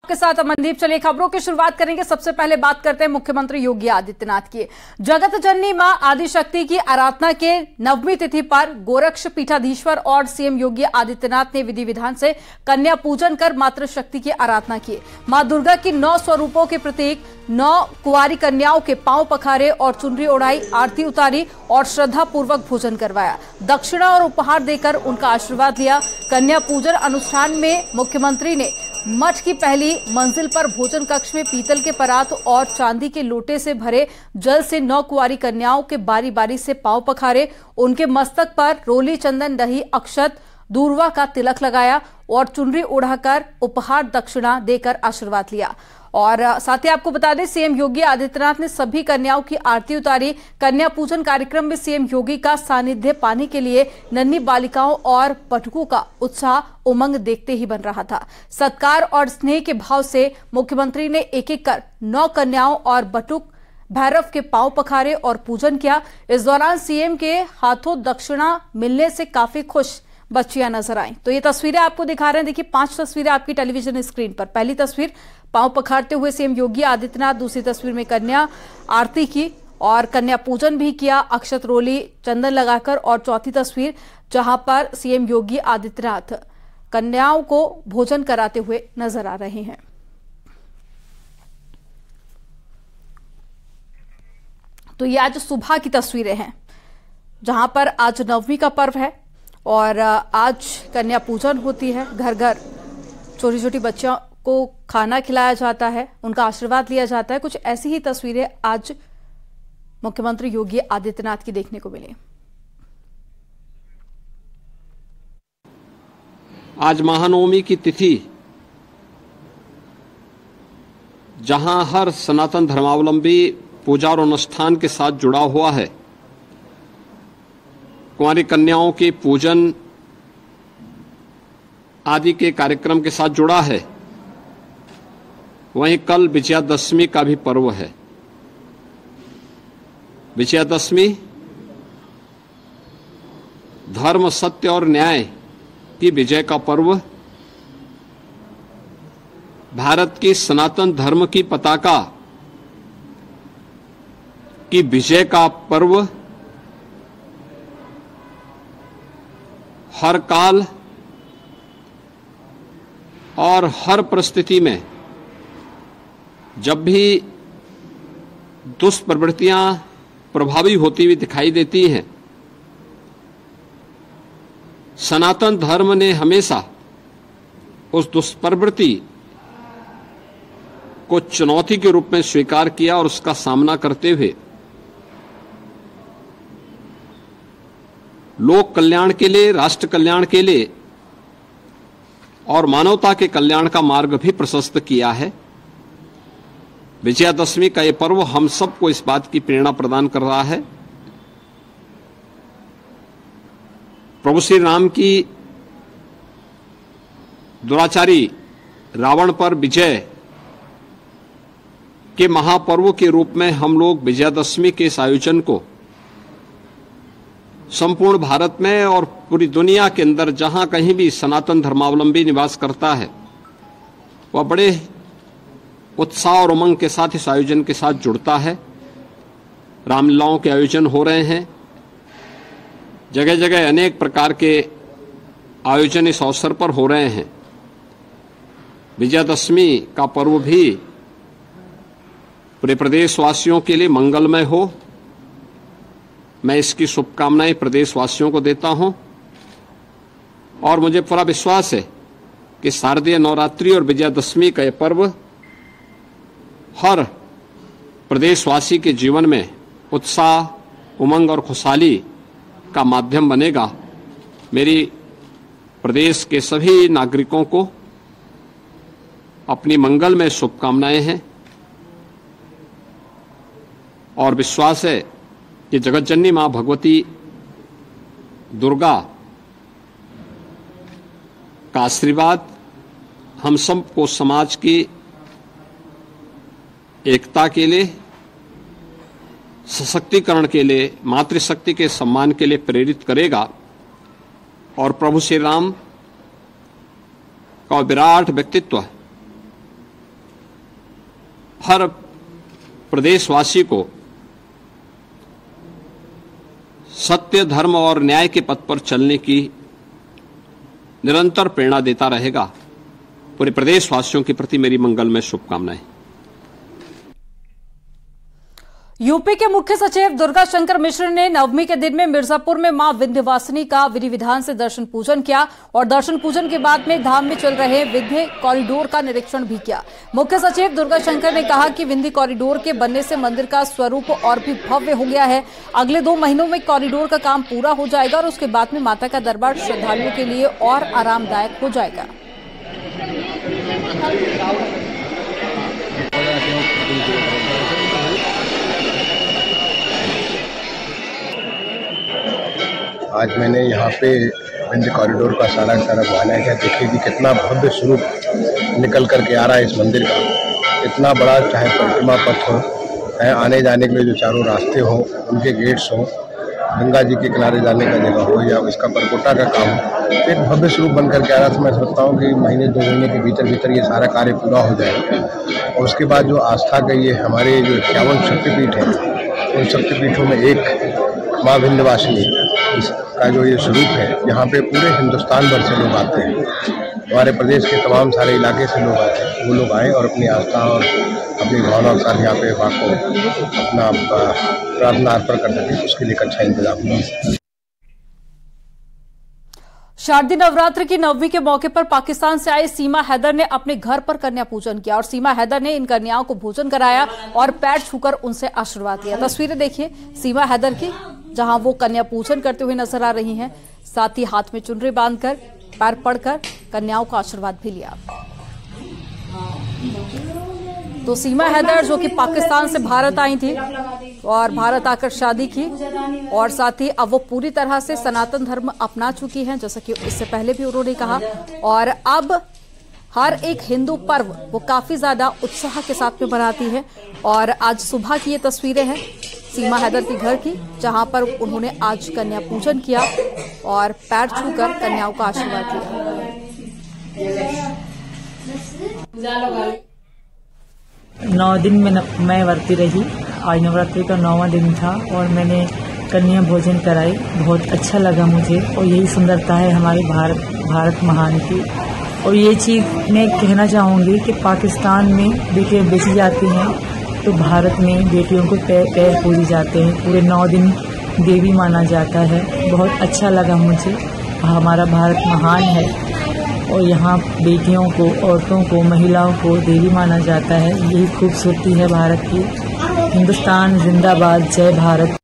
के साथ अमनदीप। चलिए खबरों की शुरुआत करेंगे। सबसे पहले बात करते हैं मुख्यमंत्री योगी आदित्यनाथ की। जगत जननी मां आदिशक्ति की आराधना के 9वीं तिथि पर गोरक्ष पीठाधीश्वर और सीएम योगी आदित्यनाथ ने विधि विधान से कन्या पूजन कर मातृशक्ति की आराधना की। मां दुर्गा की 9 स्वरूपों के प्रतीक 9 कुंवारी कन्याओं के पांव पखारे और चुनरी ओढ़ाई, आरती उतारी और श्रद्धा पूर्वक भोजन करवाया। दक्षिणा और उपहार देकर उनका आशीर्वाद लिया। कन्या पूजन अनुष्ठान में मुख्यमंत्री ने मठ की पहली मंजिल पर भोजन कक्ष में पीतल के परात और चांदी के लोटे से भरे जल से 9 कुंवारी कन्याओं के बारी बारी से पांव पखारे, उनके मस्तक पर रोली, चंदन, दही, अक्षत, दूर्वा का तिलक लगाया और चुनरी उड़ाकर उपहार दक्षिणा देकर आशीर्वाद लिया। और साथ ही आपको बता दें, सीएम योगी आदित्यनाथ ने सभी कन्याओं की आरती उतारी। कन्या पूजन कार्यक्रम में सीएम योगी का सानिध्य पाने के लिए नन्ही बालिकाओं और बटुकों का उत्साह उमंग देखते ही बन रहा था। सत्कार और स्नेह के भाव से मुख्यमंत्री ने एक एक कर 9 कन्याओं और बटुक भैरव के पांव पखारे और पूजन किया। इस दौरान सीएम के हाथों दक्षिणा मिलने से काफी खुश बच्चियां नजर आई। तो ये तस्वीरें आपको दिखा रहे हैं। देखिए 5 तस्वीरें आपकी टेलीविजन स्क्रीन पर। पहली तस्वीर पांव पखारते हुए सीएम योगी आदित्यनाथ, दूसरी तस्वीर में कन्या आरती की और कन्या पूजन भी किया अक्षत, रोली, चंदन लगाकर, और चौथी तस्वीर जहां पर सीएम योगी आदित्यनाथ कन्याओं को भोजन कराते हुए नजर आ रहे हैं। तो ये आज सुबह की तस्वीरें हैं जहां पर आज 9वीं का पर्व है और आज कन्या पूजन होती है। घर घर छोटी छोटी बच्चियों को खाना खिलाया जाता है, उनका आशीर्वाद लिया जाता है। कुछ ऐसी ही तस्वीरें आज मुख्यमंत्री योगी आदित्यनाथ की देखने को मिली। आज महानवमी की तिथि, जहां हर सनातन धर्मावलंबी पूजा और अनुष्ठान के साथ जुड़ा हुआ है, कुंवारी कन्याओं के पूजन आदि के कार्यक्रम के साथ जुड़ा है, वहीं कल विजयादशमी का भी पर्व है। विजयादशमी धर्म, सत्य और न्याय की विजय का पर्व, भारत की सनातन धर्म की पताका की विजय का पर्व, हर काल और हर परिस्थिति में जब भी दुष्प्रवृत्तियां प्रभावी होती हुई दिखाई देती हैं, सनातन धर्म ने हमेशा उस दुष्प्रवृत्ति को चुनौती के रूप में स्वीकार किया और उसका सामना करते हुए लोक कल्याण के लिए, राष्ट्र कल्याण के लिए और मानवता के कल्याण का मार्ग भी प्रशस्त किया है। विजयादशमी का ये पर्व हम सबको इस बात की प्रेरणा प्रदान कर रहा है। प्रभु श्री राम की दुराचारी रावण पर विजय के महापर्व के रूप में हम लोग विजयादशमी के इस आयोजन को संपूर्ण भारत में और पूरी दुनिया के अंदर जहां कहीं भी सनातन धर्मावलंबी निवास करता है, वह बड़े उत्साह और उमंग के साथ इस आयोजन के साथ जुड़ता है। रामलीलाओं के आयोजन हो रहे हैं, जगह जगह अनेक प्रकार के आयोजन इस अवसर पर हो रहे हैं। विजयादशमी का पर्व भी पूरे प्रदेशवासियों के लिए मंगलमय हो, मैं इसकी शुभकामनाएं प्रदेशवासियों को देता हूं। और मुझे पूरा विश्वास है कि शारदीय नवरात्रि और विजयादशमी का यह पर्व हर प्रदेशवासी के जीवन में उत्साह, उमंग और खुशहाली का माध्यम बनेगा। मेरी प्रदेश के सभी नागरिकों को अपनी मंगलमय शुभकामनाएं हैं और विश्वास है कि जगत जननी मां भगवती दुर्गा का आशीर्वाद हम सबको समाज की एकता के लिए, सशक्तिकरण के लिए, मातृशक्ति के सम्मान के लिए प्रेरित करेगा और प्रभु श्री राम का विराट व्यक्तित्व हर प्रदेशवासी को सत्य, धर्म और न्याय के पथ पर चलने की निरंतर प्रेरणा देता रहेगा। पूरे प्रदेशवासियों के प्रति मेरी मंगलमय शुभकामनाएं। यूपी के मुख्य सचिव दुर्गा शंकर मिश्र ने नवमी के दिन में मिर्जापुर में मां विंध्यवासिनी का विधि विधान से दर्शन पूजन किया और दर्शन पूजन के बाद में धाम में चल रहे विंध्य कॉरिडोर का निरीक्षण भी किया। मुख्य सचिव दुर्गा शंकर ने कहा कि विंध्य कॉरिडोर के बनने से मंदिर का स्वरूप और भी भव्य हो गया है। अगले 2 महीनों में कॉरिडोर का काम पूरा हो जाएगा और उसके बाद में माता का दरबार श्रद्धालुओं के लिए और आरामदायक हो जाएगा। आज मैंने यहाँ पे विंध्य कॉरिडोर का सारा बहाना किया। देखिए कि कितना भव्य स्वरूप निकल करके आ रहा है इस मंदिर का। इतना बड़ा, चाहे प्रतिमा पथ हो, चाहे आने जाने के लिए जो चारों रास्ते हों, उनके गेट्स हों, गंगा जी के किनारे जाने का जगह हो या इसका परकोटा का काम हो, तो एक भव्य स्वरूप बन करके आ रहा था। मैं सोचता हूँ कि महीने 2 महीने के भीतर ये सारा कार्य पूरा हो जाएगा और उसके बाद जो आस्था का ये हमारे जो 51 शक्तिपीठ हैं, उन शक्तिपीठों में एक माँ विंध्यवासिनी का जो ये स्वरूप है, यहाँ पे पूरे हिंदुस्तान भर से लोग आते हैं। हमारे प्रदेश के तमाम सारे इलाके से लोग आते हैं। वो लोग आए और अपनी आस्था और अपनी भावना के साथ यहाँ पे माँ को अपना प्रार्थना अर्पण कर सके, उसके लिए अच्छा इंतजाम हुआ। शारदीय नवरात्र की नवमी के मौके पर पाकिस्तान से आई सीमा हैदर ने अपने घर पर कन्या पूजन किया और सीमा हैदर ने इन कन्याओं को भोजन कराया और पैर छूकर उनसे आशीर्वाद लिया। तस्वीरें देखिए सीमा हैदर की, जहां वो कन्या पूजन करते हुए नजर आ रही हैं। साथ ही हाथ में चुनरी बांधकर पैर पड़कर कन्याओं का आशीर्वाद भी लिया। तो सीमा हैदर जो कि पाकिस्तान से भारत आई थी और भारत आकर शादी की और साथ ही अब वो पूरी तरह से सनातन धर्म अपना चुकी हैं, जैसा कि इससे पहले भी उन्होंने कहा। और अब हर एक हिंदू पर्व वो काफी ज्यादा उत्साह के साथ में मनाती है। और आज सुबह की ये तस्वीरें हैं सीमा हैदर के घर की, जहां पर उन्होंने आज कन्या पूजन किया और पैर छूकर कन्याओं का आशीर्वाद लिया। 9 दिन मैं व्रती रही। आज नवरात्रि का 9वां दिन था और मैंने कन्या भोजन कराई। बहुत अच्छा लगा मुझे और यही सुंदरता है हमारे भारत महान की। और ये चीज़ मैं कहना चाहूँगी कि पाकिस्तान में बेटियाँ बेची जाती हैं तो भारत में बेटियों को पैर पूजे जाते हैं। पूरे 9 दिन देवी माना जाता है। बहुत अच्छा लगा मुझे। हमारा भारत महान है और यहाँ बेटियों को, औरतों को, महिलाओं को देवी माना जाता है। यही खूबसूरती है भारत की। हिंदुस्तान जिंदाबाद, जय भारत।